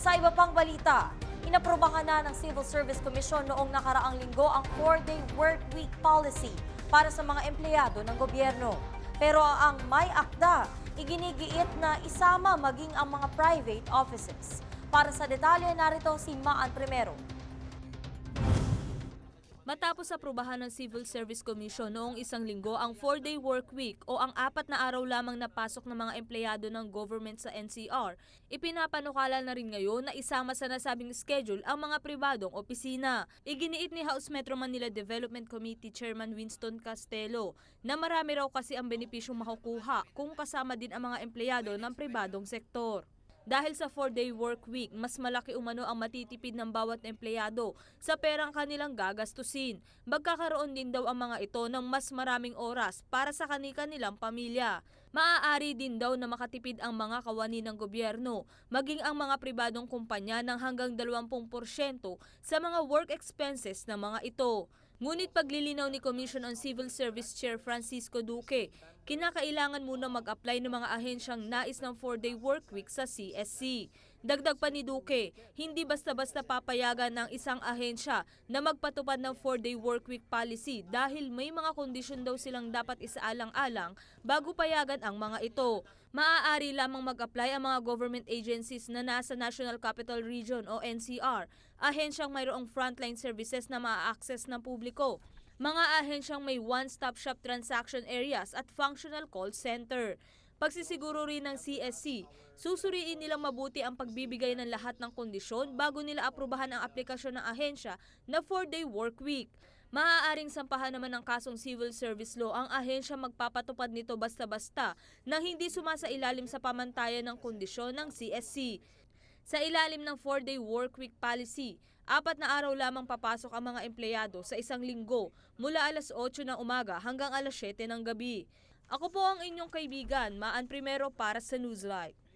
Sa iba pang balita, inaprubahan na ng Civil Service Commission noong nakaraang linggo ang 4-day work week policy para sa mga empleyado ng gobyerno. Pero ang may akda, iginigiit na isama maging ang mga private offices. Para sa detalye, narito si Maan Primero. Matapos aprubahan ng Civil Service Commission noong isang linggo ang 4-day work week o ang 4 na araw lamang na pasok ng mga empleyado ng government sa NCR, ipinapanukala na rin ngayon na isama sa nasabing schedule ang mga pribadong opisina. Iginiit ni House Metro Manila Development Committee Chairman Winston Castelo na marami raw kasi ang benepisyong makukuha kung kasama din ang mga empleyado ng pribadong sektor. Dahil sa 4-day work week, mas malaki umano ang matitipid ng bawat empleyado sa perang kanilang gagastusin. Magkakaroon din daw ang mga ito ng mas maraming oras para sa kanilang pamilya. Maaari din daw na makatipid ang mga kawani ng gobyerno, maging ang mga pribadong kumpanya ng hanggang 20% sa mga work expenses ng mga ito. Ngunit paglilinaw ni Commission on Civil Service Chair Francisco Duque, kinakailangan muna mag-apply ng mga ahensyang nais ng 4-day work week sa CSC. Dagdag pa ni Duque, hindi basta-basta papayagan ng isang ahensya na magpatupad ng 4-day work week policy dahil may mga kondisyon daw silang dapat isaalang-alang bago payagan ang mga ito. Maaari lamang mag-apply ang mga government agencies na nasa National Capital Region o NCR, ahensyang mayroong frontline services na maa-access ng publiko, mga ahensyang may one-stop shop transaction areas at functional call center. Pagsisiguro rin ng CSC, susuriin nilang mabuti ang pagbibigay ng lahat ng kondisyon bago nila aprubahan ang aplikasyon ng ahensya na 4-day work week. Maaaring sampahan naman ng kasong civil service law ang ahensya magpapatupad nito basta-basta nang hindi sumasailalim sa pamantayan ng kondisyon ng CSC. Sa ilalim ng 4-day work week policy, 4 na araw lamang papasok ang mga empleyado sa isang linggo mula alas 8 ng umaga hanggang alas 7 ng gabi. Ako po ang inyong kaibigan, Maan Primero para sa Newslight.